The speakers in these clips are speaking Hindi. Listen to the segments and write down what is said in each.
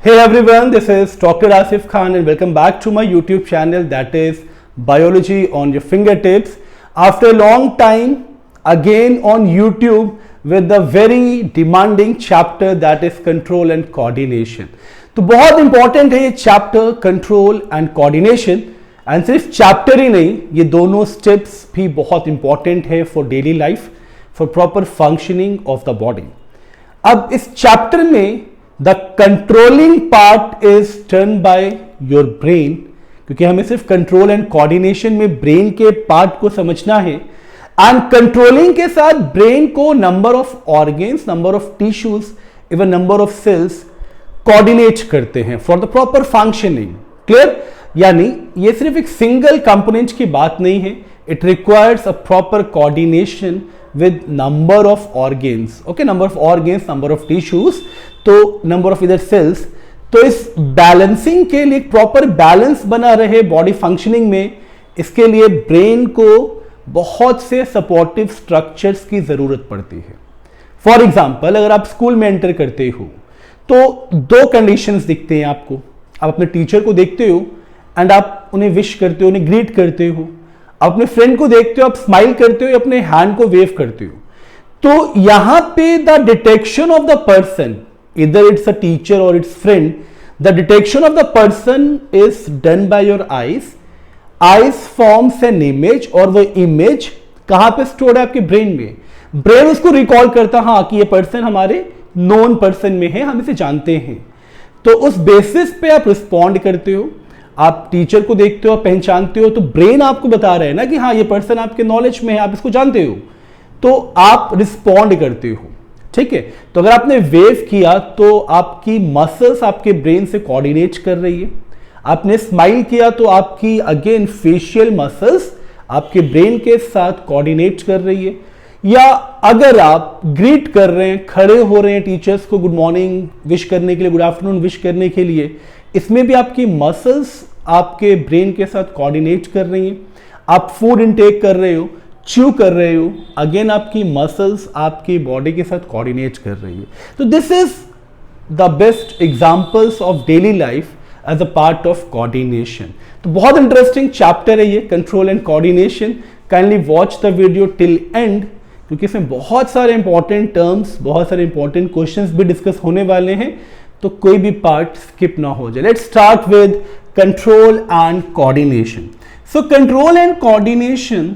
Hey everyone, this is Dr. Asif Khan and welcome back to my YouTube channel that is Biology on Your Fingertips. After a long time, again on YouTube with the very demanding chapter that is Control and Coordination. तो बहुत important है ये chapter Control and Coordination and सिर्फ chapter ही नहीं, ये दोनों steps भी बहुत important है for daily life, for proper functioning of the body. अब इस chapter में the controlling part is done by your brain, क्योंकि हमें सिर्फ कंट्रोल एंड कोऑर्डिनेशन में ब्रेन के पार्ट को समझना है एंड कंट्रोलिंग के साथ ब्रेन को number of organs, number of tissues, even number of cells coordinate करते हैं for the proper functioning. Clear? यानी ये सिर्फ एक सिंगल कंपोनेंट की बात नहीं है, it requires a proper coordination with number of organs, okay, number of organs, number of tissues, तो number of either cells. तो इस बैलेंसिंग के लिए प्रॉपर बैलेंस बना रहे बॉडी फंक्शनिंग में, इसके लिए ब्रेन को बहुत से सपोर्टिव स्ट्रक्चर्स की जरूरत पड़ती है. फॉर एग्जाम्पल, अगर आप स्कूल में एंटर करते हो तो दो कंडीशंस दिखते हैं आपको. आप अपने टीचर को देखते हो एंड आप उन्हें विश करते हो, उन्हें ग्रीट करते हो. अपने फ्रेंड को देखते हो, आप स्माइल करते हो, अपने हैंड को वेव करते हो. तो यहां पे the detection of the person, इधर इट्स अ टीचर और it's friend, the detection of the person is done by your eyes. Eyes forms an image और वो इमेज कहां पे स्टोर्ड है? आपके ब्रेन में. ब्रेन उसको रिकॉल करता, हाँ कि ये पर्सन हमारे नोन पर्सन में है, हम इसे जानते हैं. तो उस बेसिस पे आप रिस्पॉन्ड करते हो. आप टीचर को देखते हो, पहचानते हो, तो ब्रेन आपको बता रहे हैं ना कि हाँ ये पर्सन आपके नॉलेज में है, आप इसको जानते हो, तो आप रिस्पॉन्ड करते हो. ठीक है? तो अगर आपने वेव किया तो आपकी मसल्स आपके ब्रेन से कोऑर्डिनेट कर रही है. आपने स्माइल किया तो आपकी अगेन फेशियल मसल्स आपके ब्रेन के साथ कोऑर्डिनेट कर रही है. या अगर आप ग्रीट कर रहे हैं, खड़े हो रहे हैं टीचर्स को गुड मॉर्निंग विश करने के लिए, गुड आफ्टरनून विश करने के लिए, इसमें भी आपकी मसल्स आपके ब्रेन के साथ कोऑर्डिनेट कर रही हैं. आप फूड इनटेक कर रहे हो, च्यू कर रहे हो, अगेन आपकी मसल्स आपकी बॉडी के साथ कोऑर्डिनेट कर रही है. तो this is the best examples of daily life as a part of coordination. तो बहुत इंटरेस्टिंग चैप्टर है ये, control and coordination. Kindly watch the video till end, क्योंकि इसमें बहुत सारे इंपॉर्टेंट टर्म्स, बहुत सारे इंपॉर्टेंट क्वेश्चंस भी डिस्कस होने वाले हैं, तो कोई भी पार्ट स्किप ना हो जाए. Let's start with control and coordination. So control and coordination,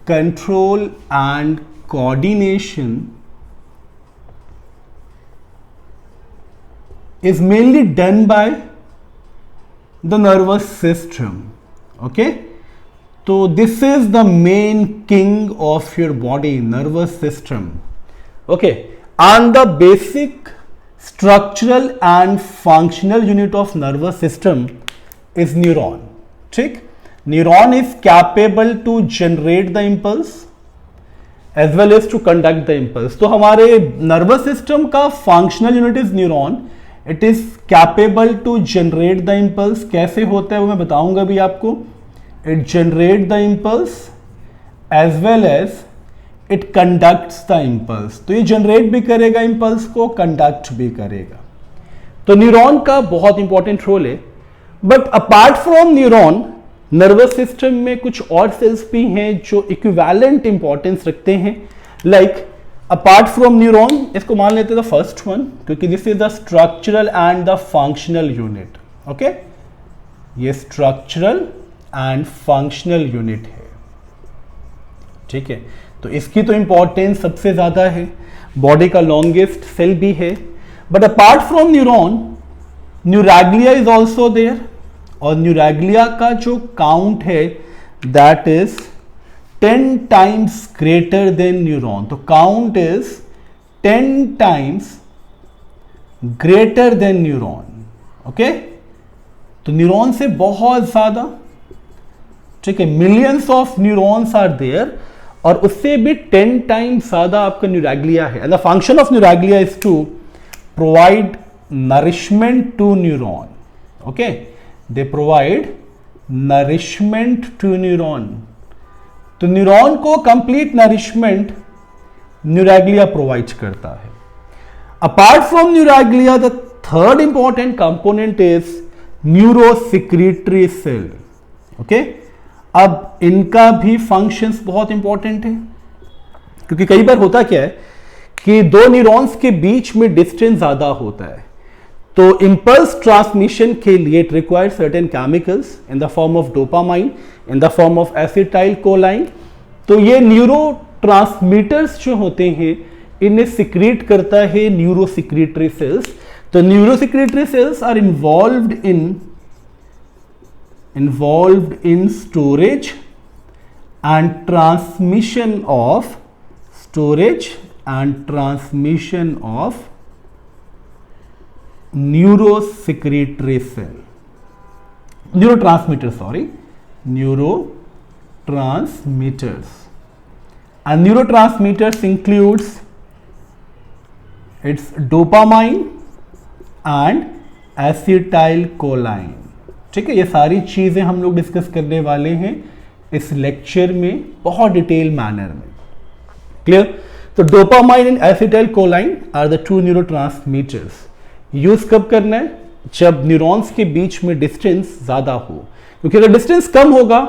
control and coordination is mainly done by the nervous system. Okay, so this is the main king of your body, nervous system. Okay, and the basic structural and functional unit of nervous system is neuron. ठीक? Neuron is capable to generate the impulse as well as to conduct the impulse. तो हमारे nervous system का functional unit is neuron. It is capable to generate the impulse. कैसे होता है वो मैं बताऊंगा भी आपको. It generate the impulse as well as it conducts the impulse. तो ये generate भी करेगा impulse को, conduct भी करेगा. तो न्यूरॉन का बहुत इंपॉर्टेंट रोल है. But apart from neuron, nervous system में कुछ और सेल्स भी हैं जो इक्विवेलेंट इंपॉर्टेंस रखते हैं. लाइक अपार्ट फ्रॉम न्यूरॉन, इसको मान लेते हैं द फर्स्ट वन, क्योंकि this is the structural and the functional unit. Okay, ये स्ट्रक्चरल एंड फंक्शनल यूनिट है. ठीक है? तो इसकी तो इंपॉर्टेंस सबसे ज्यादा है, बॉडी का लॉन्गेस्ट सेल भी है. But apart from neuron, neuroglia is also there, और न्यूरैग्लिया का जो काउंट है that is 10 times greater than neuron. तो काउंट इज 10 times greater than neuron. Okay, तो न्यूरॉन से बहुत ज्यादा. ठीक है? Millions of neurons are there, और उससे भी 10 times ज्यादा आपका न्यूरैग्लिया है. And the function of neuroglia is to provide nourishment to neuron. Okay, they provide nourishment to neuron. तो न्यूरॉन को कंप्लीट नरिशमेंट न्यूरैग्लिया प्रोवाइड करता है. Apart from neuroglia, the third important component is neurosecretory cell. Okay, अब इनका भी फंक्शंस बहुत इंपॉर्टेंट है, क्योंकि कई बार होता क्या है कि दो न्यूरॉन्स के बीच में डिस्टेंस ज्यादा होता है, तो इंपल्स ट्रांसमिशन के लिए it requires certain chemicals in the form of dopamine, in the form of acetyl कोलाइन. तो ये न्यूरो ट्रांसमीटर्स जो होते हैं इन्हें सिक्रीट करता है न्यूरोसिक्रीटरी सेल्स. तो neurosecretory cells are involved in storage and transmission of neurotransmitters. And neurotransmitters includes its dopamine and acetyl कोलाइन. ठीक है, ये सारी चीजें हम लोग डिस्कस करने वाले हैं इस लेक्चर में बहुत डिटेल मैनर में. क्लियर? तो dopamine and acetylcholine are the two neurotransmitters. Use कब करना है? जब न्यूरॉन्स के बीच में डिस्टेंस ज्यादा हो, क्योंकि अगर डिस्टेंस कम होगा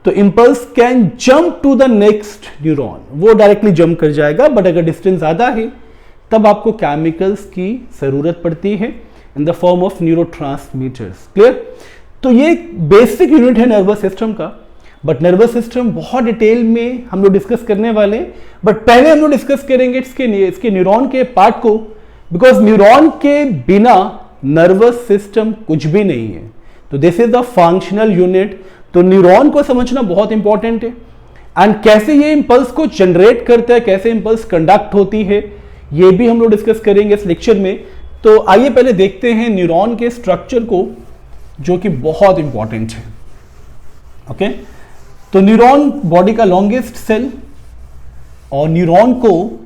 तो impulse can jump to the next neuron, वो डायरेक्टली जंप कर जाएगा. बट अगर डिस्टेंस ज्यादा है तब आपको केमिकल्स की जरूरत पड़ती है in the form of neurotransmitters. Clear? तो ये बेसिक यूनिट है नर्वस सिस्टम का, बट नर्वस सिस्टम बहुत डिटेल में हम लोग डिस्कस करने वाले हैं. बट पहले हम लोग डिस्कस करेंगे इसके न्यूरॉन के पार्ट को, बिकॉज न्यूरॉन के बिना नर्वस सिस्टम कुछ भी नहीं है. तो this is the functional unit. तो न्यूरॉन को समझना बहुत इंपॉर्टेंट है, एंड कैसे ये इंपल्स को जनरेट करता है, कैसे इंपल्स कंडक्ट होती है, ये भी हम लोग डिस्कस करेंगे इस लेक्चर में. तो आइए पहले देखते हैं न्यूरॉन के स्ट्रक्चर को, जो कि बहुत इंपॉर्टेंट है. ओके, तो न्यूरॉन बॉडी का लॉन्गेस्ट सेल, और न्यूरॉन को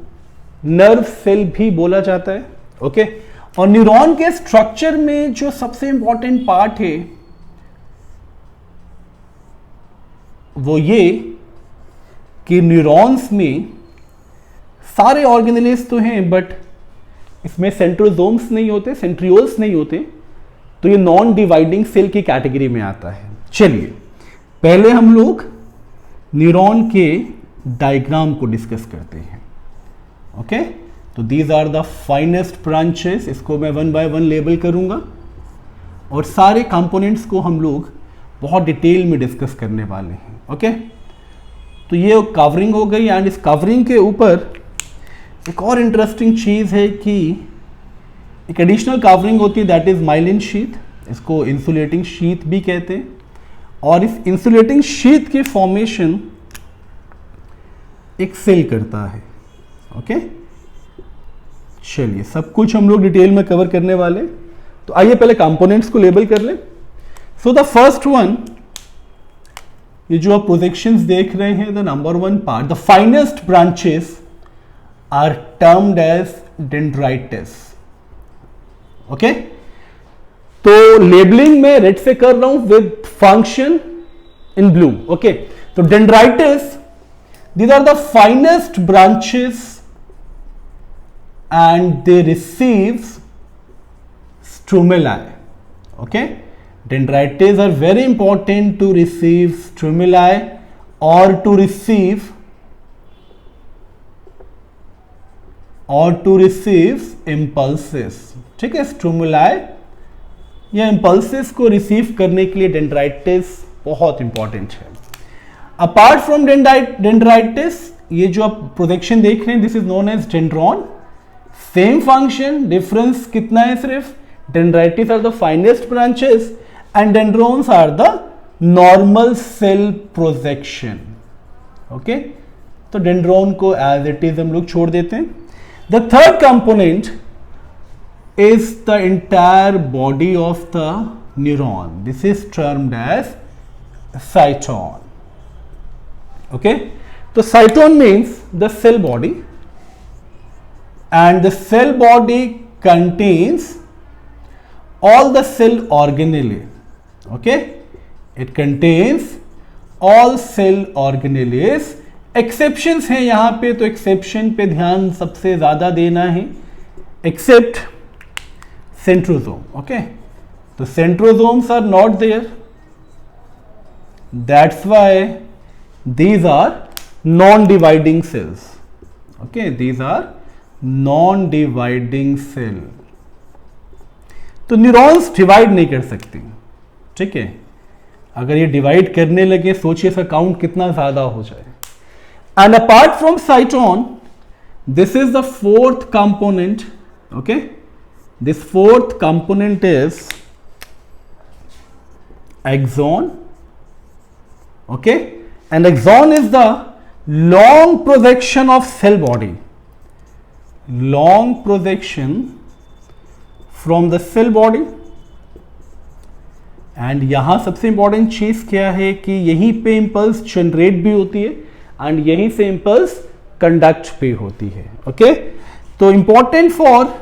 नर्व सेल भी बोला जाता है. ओके, और न्यूरॉन के स्ट्रक्चर में जो सबसे इंपॉर्टेंट पार्ट है वो ये कि न्यूरॉन्स में सारे ऑर्गेनेल्स तो हैं, बट इसमें सेंट्रोसोम्स नहीं होते, सेंट्रियोल्स नहीं होते, तो ये नॉन डिवाइडिंग सेल की कैटेगरी में आता है. चलिए पहले हम लोग न्यूरॉन के डायग्राम को डिस्कस करते हैं. ओके, तो these are the finest branches. इसको मैं वन बाय वन लेबल करूंगा और सारे कंपोनेंट्स को हम लोग बहुत डिटेल में डिस्कस करने वाले हैं. ओके, तो ये कवरिंग हो गई, एंड इस कवरिंग के ऊपर एक और इंटरेस्टिंग चीज है कि एक एडिशनल कवरिंग होती है, दैट इज माइलिन शीथ. इसको इंसुलेटिंग शीथ भी कहते हैं. और इस इंसुलेटिंग शीथ के फॉर्मेशन एक सेल करता है. ओके, चलिए सब कुछ हम लोग डिटेल में कवर करने वाले. तो आइए पहले कंपोनेंट्स को लेबल कर लें. सो द फर्स्ट वन, ये जो आप प्रोजेक्शंस देख रहे हैं, the number one part, the finest branches are termed as dendrites. Okay, तो लेबलिंग में रेड से कर रहा हूं with function in blue. Okay, तो dendrites, these are the finest branches and they receive stimuli. Okay, dendrites are very important to receive stimuli or to receive impulses. ठीक है, स्टिमुलाई या impulses को रिसीव करने के लिए डेंड्राइटिस बहुत इंपॉर्टेंट है. अपार्ट फ्रॉम डेंड्राइटिस, ये जो आप प्रोजेक्शन देख रहे हैं, this is known as dendron. Same function, difference कितना है सिर्फ, dendrites are the finest branches and dendrons are the normal cell projection. Okay, तो डेंड्रॉन को एज इट इज हम लोग छोड़ देते हैं. The third component is the entire body of the neuron. This is termed as cyton. Okay, so cyton means the cell body, and the cell body contains all the cell organelles. Okay, it contains all cell organelles. Exceptions हैं यहां पे, तो एक्सेप्शन पे ध्यान सबसे ज्यादा देना है. except centrosome. Okay, the centrosomes are not there, that's why these are non-dividing cells. Okay, these are non-dividing cell. तो न्यूरॉन्स डिवाइड नहीं कर सकती, ठीक है। अगर ये डिवाइड करने लगे, सोचिए इसका काउंट कितना ज्यादा हो जाए। And apart from साइटोन, this is the fourth component. Okay, this fourth component is axon. Okay, and axon is the long projection of cell body, long projection from the cell body. And यहां सबसे इंपॉर्टेंट चीज क्या है कि यहीं पे इंपल्स जनरेट भी होती है एंड यहीं से इंपल्स कंडक्ट भी होती है। ओके, तो important for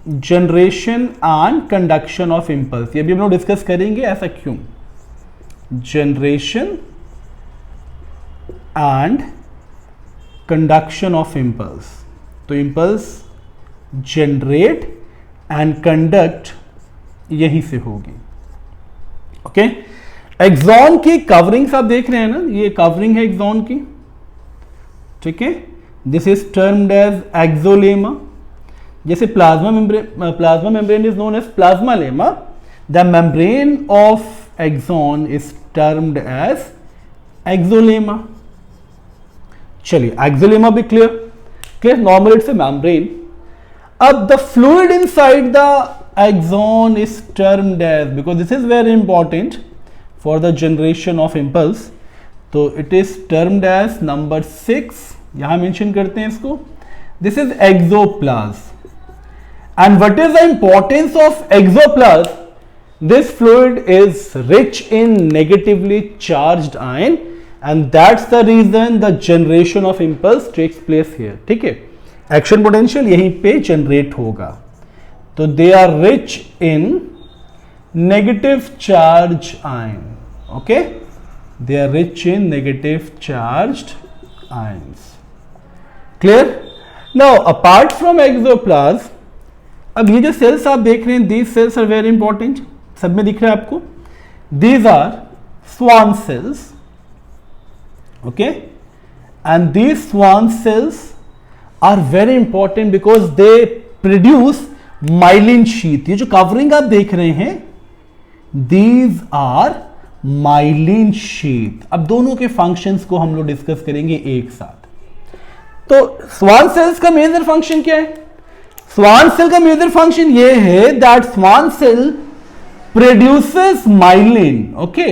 generation and conduction of impulse, ये भी हम लोग डिस्कस करेंगे। ऐसा क्यों? Generation and conduction of impulse, तो इंपल्स जनरेट एंड कंडक्ट यहीं से होगी। ओके, एक्सॉन की कवरिंग्स आप देख रहे हैं ना, ये कवरिंग है एक्सॉन की, ठीक है। This is termed as axolemma. जैसे plasma membrane is known as plasma lemma, the membrane of axon is termed as axolemma. चलिए, एक्सोलेमा भी clear. Normal it's a membrane. अब the fluid inside the axon is termed as, because this is very important for the generation of impulse, तो it is termed as number 6, यहां मेंशन करते हैं इसको। This is exoplasm. And what is the importance of exoplasm? This fluid is rich in negatively charged ion and that's the reason the generation of impulse takes place here, ठीक है। एक्शन पोटेंशियल यहीं पे जनरेट होगा, तो they are rich in negative charge ion. Okay, they are rich in negative charged ions. Clear? Now apart from axoplasm, अब ये जो सेल्स आप देख रहे हैं, these cells are very important. सब में दिख रहा है आपको, these are Schwann cells. Okay, and these Schwann cells are very important because they produce myelin sheath. ये जो कवरिंग आप देख रहे हैं, दीज आर माइलिन शीथ। अब दोनों के फंक्शंस को हम लोग डिस्कस करेंगे एक साथ। तो स्वान सेल्स का मेजर फंक्शन क्या है? स्वान सेल का मेजर फंक्शन ये है that Schwann cell produces myelin. Okay,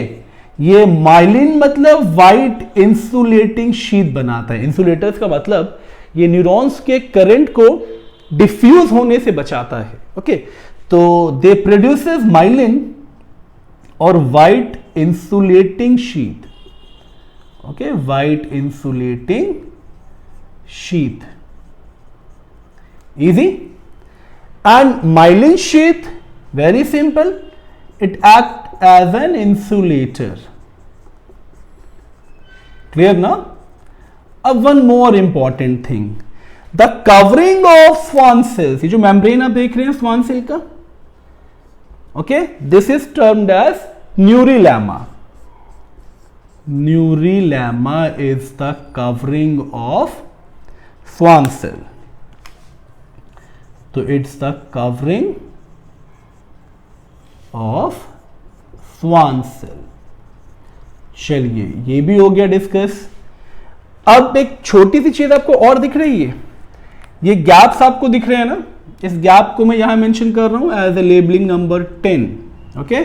ये माइलिन मतलब वाइट इंसुलेटिंग शीथ बनाता है। इंसुलेटर्स का मतलब ये न्यूरॉन्स के करंट को डिफ्यूज होने से बचाता है। ओके, तो दे प्रोड्यूसेस माइलिन और white insulating sheath. Okay, white insulating sheath, easy. And myelin sheath very simple, it act as an insulator. Clear ना? अब one more important thing, the covering of Schwann cells. ये जो मेम्ब्रेन आप देख रहे हैं स्वान सेल का, okay, this is termed as neurilemma. Neurilemma is the covering of Schwann cell, तो it's the covering of Schwann cell. चलिए, ये भी हो गया डिस्कस। अब एक छोटी सी चीज आपको और दिख रही है, ये गैप्स आपको दिख रहे हैं ना, इस गैप को मैं यहां मेंशन कर रहा हूं as a labelling number 10। Okay,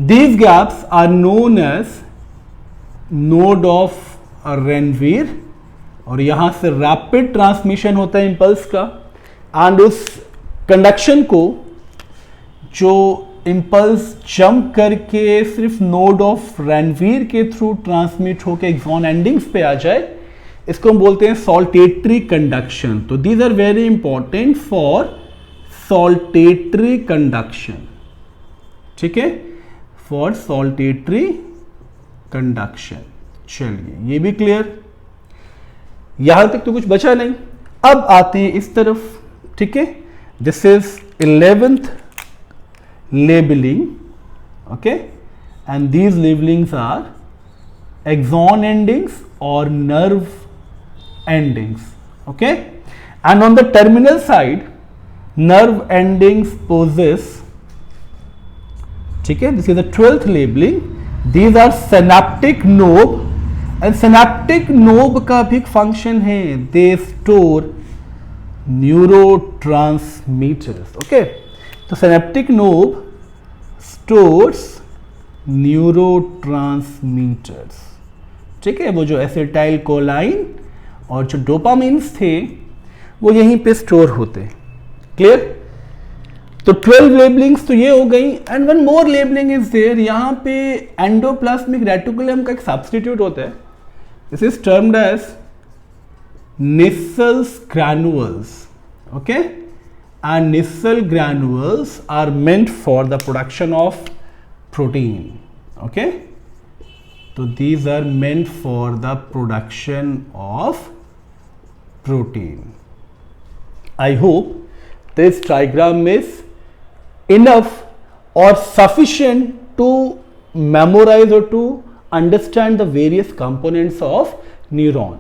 these gaps are known as node of Ranvier, और यहां से रैपिड ट्रांसमिशन होता है इंपल्स का, एंड उस कंडक्शन को जो इंपल्स जंप करके सिर्फ नोड ऑफ रेनवीर के थ्रू ट्रांसमिट होकर एक्सॉन एंडिंग्स पे आ जाए, इसको हम बोलते हैं सॉल्टेटरी कंडक्शन। तो these are very important for saltatory conduction, ठीक है, फॉर सॉल्टेटरी कंडक्शन। चलिए, ये भी क्लियर, यहां तक तो कुछ बचा नहीं। अब आते हैं इस तरफ, ठीक है। This is 11th labeling, okay, and these labelings are axon endings or nerve endings, okay, and on the terminal side nerve endings possess, ठीक है, this is the 12th labeling. These are synaptic knob, and synaptic knob का भी एक फंक्शन है, they store neurotransmitters, okay. तो synaptic knob stores neurotransmitters, ठीक है, वो जो एसिटाइल कोलाइन और जो डोपामिन्स थे वो यहीं पे स्टोर होते हैं. क्लियर? तो 12 लेबलिंग्स तो ये हो गई, and one more labelling is there. यहाँ पे एंडोप्लाज्मिक रेटिकुलम का एक सब्स्टिट्यूट होता है. This is termed as Nissel's granules, okay, and Nissel granules are meant for the production of protein, okay. So these are meant for the production of protein. I hope this diagram is enough or sufficient to memorize or to understand the various components of neuron.